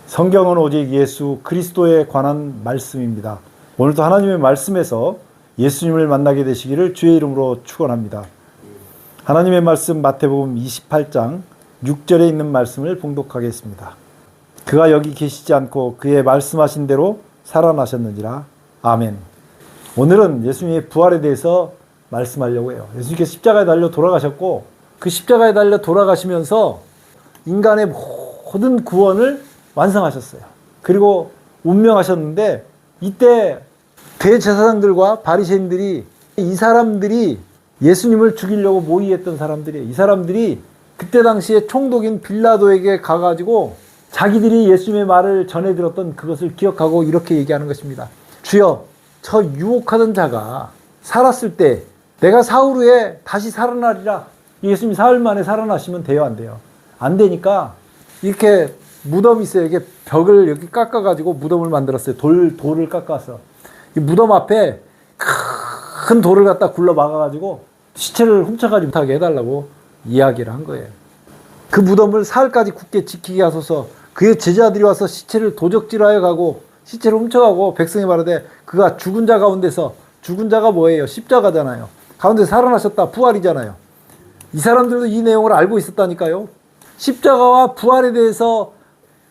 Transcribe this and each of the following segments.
성경은 오직 예수 그리스도에 관한 말씀입니다. 오늘도 하나님의 말씀에서 예수님을 만나게 되시기를 주의 이름으로 축원합니다. 하나님의 말씀 마태복음 28장 6절에 있는 말씀을 봉독하겠습니다. 그가 여기 계시지 않고 그의 말씀하신 대로 살아나셨느니라. 아멘. 오늘은 예수님의 부활에 대해서 말씀하려고 해요. 예수님께서 십자가에 달려 돌아가셨고 그 십자가에 달려 돌아가시면서 인간의 모든 구원을 완성하셨어요. 그리고 운명하셨는데 이때 대제사장들과 바리새인들이 이 사람들이 예수님을 죽이려고 모의했던 사람들이에요. 이 사람들이 그때 당시에 총독인 빌라도에게 가가지고 자기들이 예수님의 말을 전해 들었던 그것을 기억하고 이렇게 얘기하는 것입니다. 주여, 저 유혹하던 자가 살았을 때 내가 사흘 후에 다시 살아나리라. 예수님이 사흘 만에 살아나시면 돼요, 안 돼요? 안 되니까 이렇게 무덤이 있어요. 이게 벽을 이렇게 깎아가지고 무덤을 만들었어요. 돌을 깎아서. 이 무덤 앞에 큰 돌을 갖다 굴러 막아가지고 시체를 훔쳐가지 못하게 해달라고 이야기를 한 거예요. 그 무덤을 사흘까지 굳게 지키게 하소서. 그의 제자들이 와서 시체를 도적질하여 가고 시체를 훔쳐가고 백성이 말하되 그가 죽은 자 가운데서, 죽은 자가 뭐예요? 십자가잖아요. 가운데서 살아나셨다. 부활이잖아요. 이 사람들도 이 내용을 알고 있었다니까요. 십자가와 부활에 대해서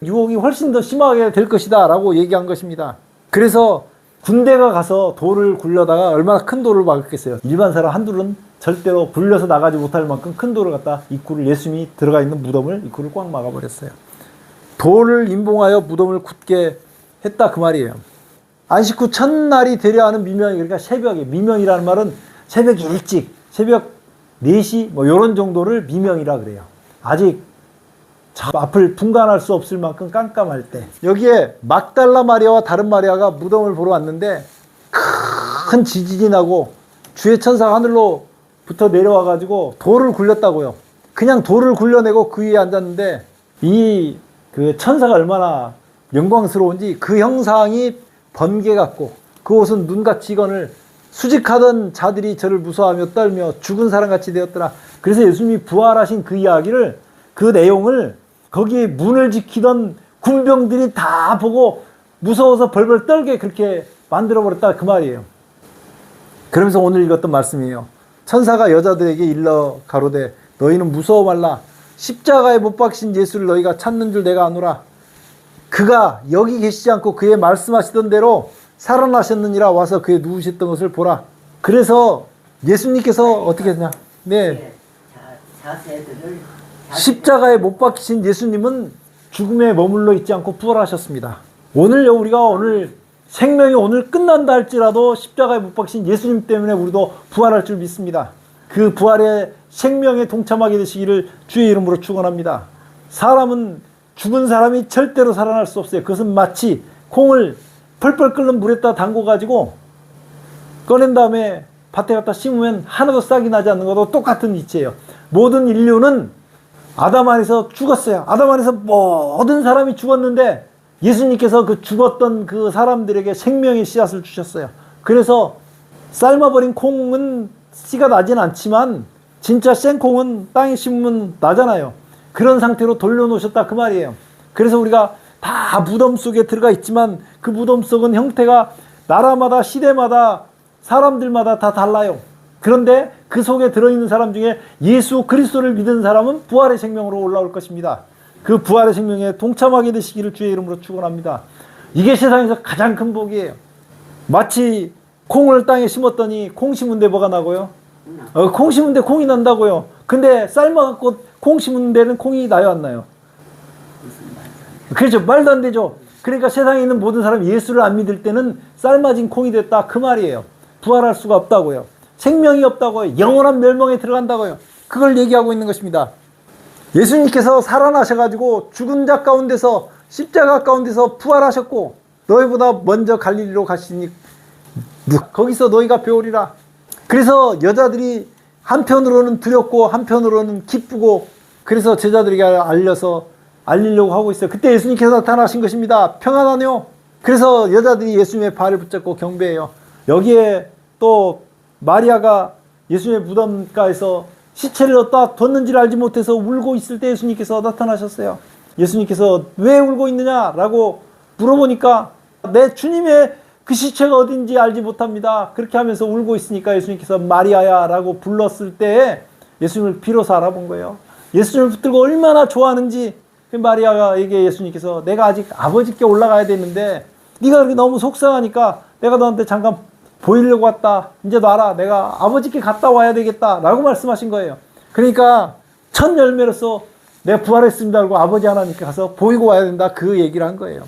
유혹이 훨씬 더 심하게 될 것이다 라고 얘기한 것입니다. 그래서 군대가 가서 돌을 굴려다가 얼마나 큰 돌을 막았겠어요. 일반 사람 한둘은 절대로 굴려서 나가지 못할 만큼 큰 돌을 갖다 입구를, 예수님이 들어가 있는 무덤을 입구를 꽉 막아버렸어요. 돌을 임봉하여 무덤을 굳게 했다 그 말이에요. 안식 후 첫날이 되려 하는 미명이, 그러니까 새벽에, 미명이라는 말은 새벽 일찍, 새벽 4시 뭐 이런 정도를 미명이라 그래요. 아직 앞을 분간할 수 없을 만큼 깜깜할 때, 여기에 막달라 마리아와 다른 마리아가 무덤을 보러 왔는데 큰 지진이 나고 주의 천사가 하늘로부터 내려와 가지고 돌을 굴렸다고요. 그냥 돌을 굴려내고 그 위에 앉았는데 이 그 천사가 얼마나 영광스러운지 그 형상이 번개 같고 그 옷은 눈같이 익은을 수직하던 자들이 저를 무서워하며 떨며 죽은 사람같이 되었더라. 그래서 예수님이 부활하신 그 이야기를, 그 내용을 거기에 문을 지키던 군병들이 다 보고 무서워서 벌벌 떨게 그렇게 만들어버렸다 그 말이에요. 그러면서 오늘 읽었던 말씀이에요. 천사가 여자들에게 일러 가로되 너희는 무서워 말라. 십자가에 못 박힌 예수를 너희가 찾는 줄 내가 아노라. 그가 여기 계시지 않고 그의 말씀하시던 대로 살아나셨느니라. 와서 그의 누우셨던 것을 보라. 그래서 예수님께서 어떻게 했냐? 네. 자세들을 십자가에 못 박히신 예수님은 죽음에 머물러 있지 않고 부활하셨습니다. 오늘요, 우리가 오늘 생명이 오늘 끝난다 할지라도 십자가에 못 박히신 예수님 때문에 우리도 부활할 줄 믿습니다. 그 부활의 생명에 동참하게 되시기를 주의 이름으로 축원합니다. 사람은, 죽은 사람이 절대로 살아날 수 없어요. 그것은 마치 콩을 펄펄 끓는 물에다 담궈가지고 꺼낸 다음에 밭에 갖다 심으면 하나도 싹이 나지 않는 것도 똑같은 이치예요. 모든 인류는 아담 안에서 죽었어요. 아담 안에서 모든 사람이 죽었는데 예수님께서 그 죽었던 그 사람들에게 생명의 씨앗을 주셨어요. 그래서 삶아버린 콩은 씨가 나진 않지만 진짜 생콩은 땅에 심으면 나잖아요. 그런 상태로 돌려놓으셨다 그 말이에요. 그래서 우리가 다 무덤 속에 들어가 있지만 그 무덤 속은 형태가 나라마다, 시대마다, 사람들마다 다 달라요. 그런데 그 속에 들어있는 사람 중에 예수 그리스도를 믿은 사람은 부활의 생명으로 올라올 것입니다. 그 부활의 생명에 동참하게 되시기를 주의 이름으로 축원합니다. 이게 세상에서 가장 큰 복이에요. 마치 콩을 땅에 심었더니 콩 심은 데 뭐가 나고요? 콩 심은 데 콩이 난다고요. 근데 삶아갖고 콩 심은 데는 콩이 나요, 안 나요? 그렇죠. 말도 안 되죠. 그러니까 세상에 있는 모든 사람이 예수를 안 믿을 때는 삶아진 콩이 됐다 그 말이에요. 부활할 수가 없다고요. 생명이 없다고요. 영원한 멸망에 들어간다고요. 그걸 얘기하고 있는 것입니다. 예수님께서 살아나셔가지고 죽은 자 가운데서, 십자가 가운데서 부활하셨고 너희보다 먼저 갈릴리로 가시니 거기서 너희가 배우리라. 그래서 여자들이 한편으로는 두렵고 한편으로는 기쁘고 그래서 제자들에게 알리려고 하고 있어요. 그때 예수님께서 나타나신 것입니다. 평안하뇨. 그래서 여자들이 예수님의 발을 붙잡고 경배해요. 여기에 또 마리아가 예수님의 무덤가에서 시체를 어디다 뒀는지를 알지 못해서 울고 있을 때 예수님께서 나타나셨어요. 예수님께서 왜 울고 있느냐라고 물어보니까 내 주님의 그 시체가 어딘지 알지 못합니다. 그렇게 하면서 울고 있으니까 예수님께서 마리아야 라고 불렀을 때 예수님을 비로소 알아본 거예요. 예수님을 붙들고 얼마나 좋아하는지 마리아에게 예수님께서 내가 아직 아버지께 올라가야 되는데 네가 그렇게 너무 속상하니까 내가 너한테 잠깐 보이려고 왔다. 이제 놔라. 내가 아버지께 갔다 와야 되겠다 라고 말씀하신 거예요. 그러니까 첫 열매로서 내가 부활했습니다 그러고 아버지 하나님께 가서 보이고 와야 된다 그 얘기를 한 거예요.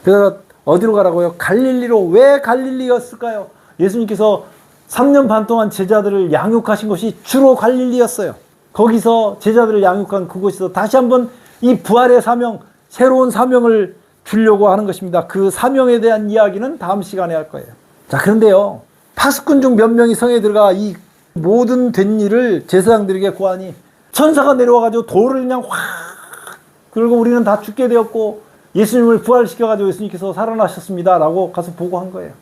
그래서 어디로 가라고요? 갈릴리로. 왜 갈릴리였을까요? 예수님께서 3년 반 동안 제자들을 양육하신 곳이 주로 갈릴리였어요. 거기서 제자들을 양육한 그곳에서 다시 한번 이 부활의 사명, 새로운 사명을 주려고 하는 것입니다. 그 사명에 대한 이야기는 다음 시간에 할 거예요. 자, 그런데요, 파수꾼 중 몇 명이 성에 들어가 이 모든 된 일을 제사장들에게 고하니 천사가 내려와가지고 돌을 그냥 확, 그리고 우리는 다 죽게 되었고 예수님을 부활시켜가지고 예수님께서 살아나셨습니다 라고 가서 보고한 거예요.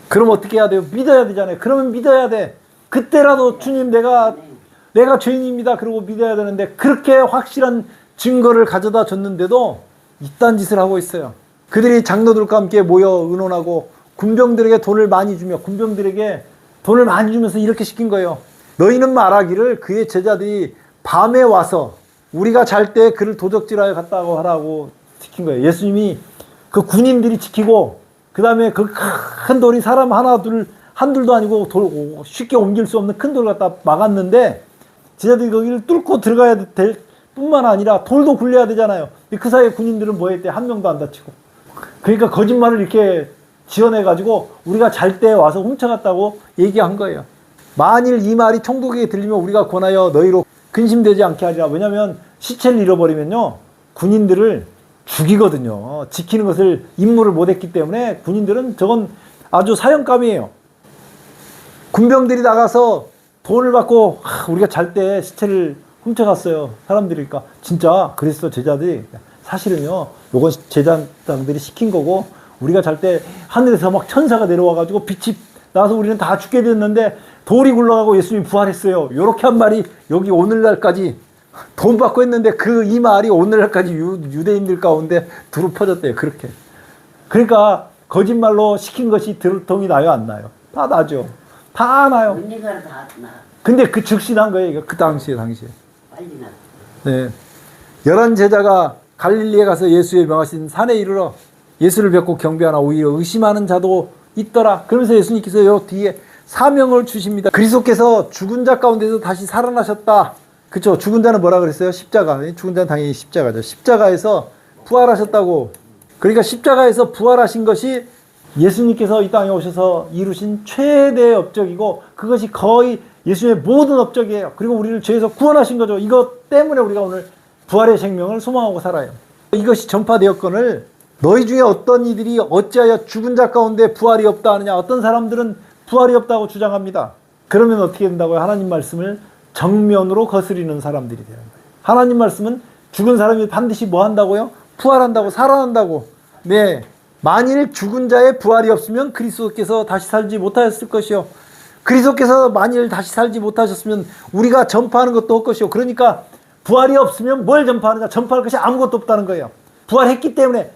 그럼 어떻게 해야 돼요? 믿어야 되잖아요. 그러면 믿어야 돼. 그때라도 주님 내가 죄인입니다 그러고 믿어야 되는데 그렇게 확실한 증거를 가져다 줬는데도 이딴 짓을 하고 있어요. 그들이 장로들과 함께 모여 의논하고 군병들에게 돈을 많이 주며 군병들에게 돈을 많이 주면서 이렇게 시킨 거예요. 너희는 말하기를 그의 제자들이 밤에 와서 우리가 잘 때 그를 도적질하여 갔다고 하라고 시킨 거예요. 예수님이 그 군인들이 지키고 그 다음에 그 큰 돌이 사람 하나 둘 한둘도 아니고 돌 쉽게 옮길 수 없는 큰 돌 갖다 막았는데 제자들이 거기를 뚫고 들어가야 될 뿐만 아니라 돌도 굴려야 되잖아요. 그 사이에 군인들은 뭐 했대? 한 명도 안 다치고. 그러니까 거짓말을 이렇게 지어내가지고 우리가 잘 때 와서 훔쳐갔다고 얘기한 거예요. 만일 이 말이 총독에게 들리면 우리가 권하여 너희로 근심되지 않게 하리라. 왜냐하면 시체를 잃어버리면요 군인들을 죽이거든요. 지키는 것을 임무를 못했기 때문에 군인들은 저건 아주 사형감이에요. 군병들이 나가서 돈을 받고 우리가 잘 때 시체를 훔쳐갔어요. 사람들이니까 진짜 그랬어. 제자들이 사실은요 요건 제자들이 시킨 거고 우리가 잘 때 하늘에서 막 천사가 내려와가지고 빛이 나서 우리는 다 죽게 됐는데 돌이 굴러가고 예수님이 부활했어요. 요렇게 한 말이 여기 오늘날까지 돈 받고 했는데 이 말이 오늘날까지 유대인들 가운데 두루 퍼졌대요. 그렇게. 그러니까 거짓말로 시킨 것이 들통이 나요, 안 나요? 다 나죠. 다 나요. 언니가 다 나. 근데 그 즉시 난 거예요. 이거 그 당시에. 빨리 나. 네. 11 제자가 갈릴리에 가서 예수의 명하신 산에 이르러 예수를 뵙고 경배하나 오히려 의심하는 자도 있더라. 그러면서 예수님께서 요 뒤에 사명을 주십니다. 그리스도께서 죽은 자 가운데서 다시 살아나셨다. 그쵸? 죽은 자는 뭐라 그랬어요? 십자가. 죽은 자는 당연히 십자가죠. 십자가에서 부활하셨다고. 그러니까 십자가에서 부활하신 것이 예수님께서 이 땅에 오셔서 이루신 최대의 업적이고 그것이 거의 예수님의 모든 업적이에요. 그리고 우리를 죄에서 구원하신 거죠. 이것 때문에 우리가 오늘 부활의 생명을 소망하고 살아요. 이것이 전파되었거늘 너희 중에 어떤 이들이 어찌하여 죽은 자 가운데 부활이 없다 하느냐. 어떤 사람들은 부활이 없다고 주장합니다. 그러면 어떻게 된다고요? 하나님 말씀을 정면으로 거스리는 사람들이 되는 거예요. 하나님 말씀은 죽은 사람이 반드시 뭐 한다고요? 부활한다고, 살아난다고. 네. 만일 죽은 자의 부활이 없으면 그리스도께서 다시 살지 못하였을 것이요. 그리스도께서 만일 다시 살지 못하셨으면 우리가 전파하는 것도 없을 것이요. 그러니까 부활이 없으면 뭘 전파하느냐? 전파할 것이 아무것도 없다는 거예요. 부활했기 때문에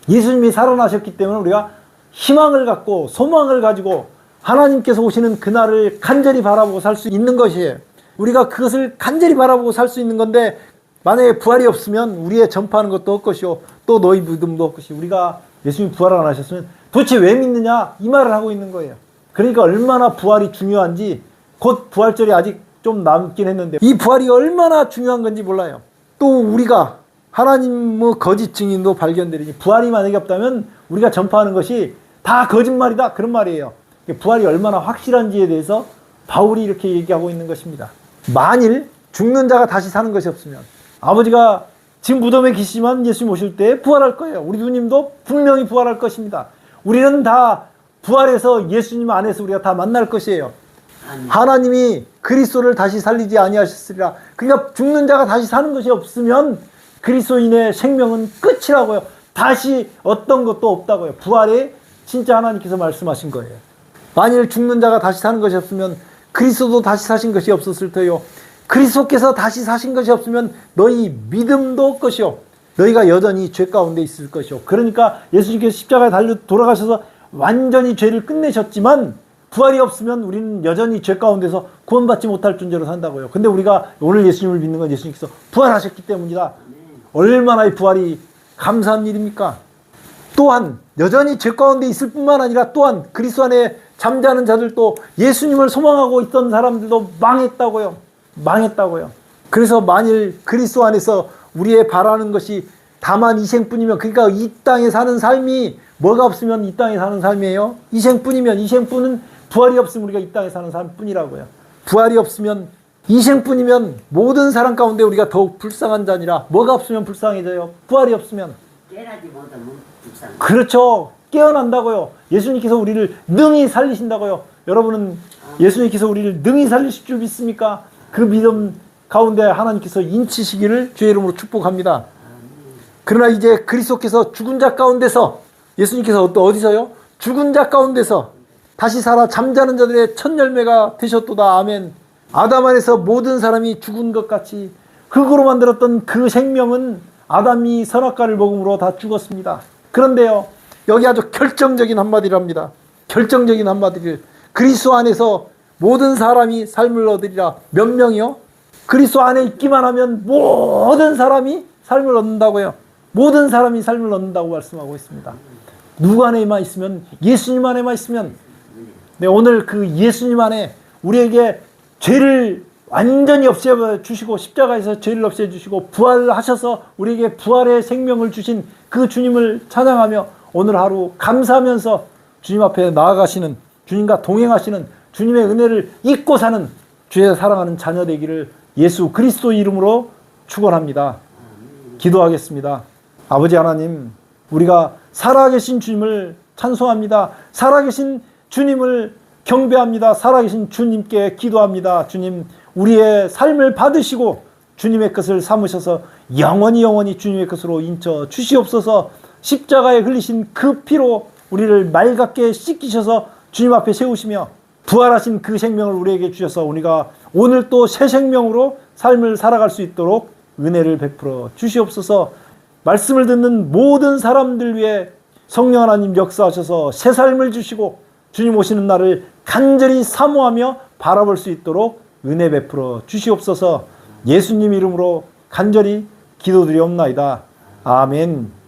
예수님이 살아나셨기 때문에 우리가 희망을 갖고 소망을 가지고 하나님께서 오시는 그날을 간절히 바라보고 살 수 있는 것이에요. 우리가 그것을 간절히 바라보고 살 수 있는 건데 만약에 부활이 없으면 우리의 전파하는 것도 없을 것이요. 또 너희 믿음도 없을 것이요. 우리가 예수님 부활을 안 하셨으면 도대체 왜 믿느냐? 이 말을 하고 있는 거예요. 그러니까 얼마나 부활이 중요한지 곧 부활절이 아직 좀 남긴 했는데 이 부활이 얼마나 중요한 건지 몰라요. 또 우리가 하나님의 거짓 증인도 발견되리니 부활이 만약에 없다면 우리가 전파하는 것이 다 거짓말이다 그런 말이에요. 부활이 얼마나 확실한지에 대해서 바울이 이렇게 얘기하고 있는 것입니다. 만일 죽는 자가 다시 사는 것이 없으면 아버지가 지금 무덤에 계시지만 예수님 오실 때 부활할 거예요. 우리 누님도 분명히 부활할 것입니다. 우리는 다 부활해서 예수님 안에서 우리가 다 만날 것이에요. 하나님이 그리스도를 다시 살리지 아니하셨으리라. 그러니까 죽는 자가 다시 사는 것이 없으면 그리스도인의 생명은 끝이라고요. 다시 어떤 것도 없다고요. 부활에 진짜 하나님께서 말씀하신 거예요. 만일 죽는 자가 다시 사는 것이 없으면 그리스도도 다시 사신 것이 없었을 터요. 그리스도께서 다시 사신 것이 없으면 너희 믿음도 없것이요 너희가 여전히 죄 가운데 있을 것이요. 그러니까 예수님께서 십자가에 달려 돌아가셔서 완전히 죄를 끝내셨지만 부활이 없으면 우리는 여전히 죄 가운데서 구원받지 못할 존재로 산다고요. 근데 우리가 오늘 예수님을 믿는 건 예수님께서 부활하셨기 때문이다. 얼마나 이 부활이 감사한 일입니까? 또한 여전히 죄 가운데 있을 뿐만 아니라 또한 그리스도 안에 잠자는 자들도 예수님을 소망하고 있던 사람들도 망했다고요. 망했다고요. 그래서 만일 그리스도 안에서 우리의 바라는 것이 다만 이생뿐이면, 그러니까 이 땅에 사는 삶이 뭐가 없으면 이 땅에 사는 삶이에요? 이생뿐이면, 이생뿐은 부활이 없으면 우리가 이 땅에 사는 삶뿐이라고요. 부활이 없으면, 이생뿐이면 모든 사람 가운데 우리가 더욱 불쌍한 자니라. 뭐가 없으면 불쌍해져요? 부활이 없으면. 깨라지 못하면 불쌍해. 그렇죠. 깨어난다고요. 예수님께서 우리를 능히 살리신다고요. 여러분은 예수님께서 우리를 능히 살리실 줄 믿습니까? 그 믿음 가운데 하나님께서 인치시기를 주의 이름으로 축복합니다. 그러나 이제 그리스도께서 죽은 자 가운데서, 예수님께서 어디서요? 죽은 자 가운데서 다시 살아 잠자는 자들의 첫 열매가 되셨도다. 아멘. 아담 안에서 모든 사람이 죽은 것 같이 흙으로 만들었던 그 생명은 아담이 선악과를 먹음으로 다 죽었습니다. 그런데요, 여기 아주 결정적인 한마디랍니다. 결정적인 한마디를, 그리스도 안에서 모든 사람이 삶을 얻으리라. 몇 명이요? 그리스도 안에 있기만 하면 모든 사람이 삶을 얻는다고요. 모든 사람이 삶을 얻는다고 말씀하고 있습니다. 누구 안에만 있으면? 예수님 안에만 있으면. 네, 오늘 그 예수님 안에 우리에게 죄를 완전히 없애주시고 십자가에서 죄를 없애주시고 부활하셔서 우리에게 부활의 생명을 주신 그 주님을 찬양하며 오늘 하루 감사하면서 주님 앞에 나아가시는, 주님과 동행하시는, 주님의 은혜를 잊고 사는 주의 사랑하는 자녀 되기를 예수 그리스도 이름으로 축원합니다. 기도하겠습니다. 아버지 하나님, 우리가 살아계신 주님을 찬송합니다. 살아계신 주님을 경배합니다. 살아계신 주님께 기도합니다. 주님, 우리의 삶을 받으시고 주님의 것을 삼으셔서 영원히 주님의 것으로 인쳐 주시옵소서. 십자가에 흘리신 그 피로 우리를 맑게 씻기셔서 주님 앞에 세우시며 부활하신 그 생명을 우리에게 주셔서 우리가 오늘 또 새 생명으로 삶을 살아갈 수 있도록 은혜를 베풀어 주시옵소서. 말씀을 듣는 모든 사람들 위해 성령 하나님 역사하셔서 새 삶을 주시고 주님 오시는 날을 간절히 사모하며 바라볼 수 있도록 은혜 베풀어 주시옵소서. 예수님 이름으로 간절히 기도드리옵나이다. 아멘.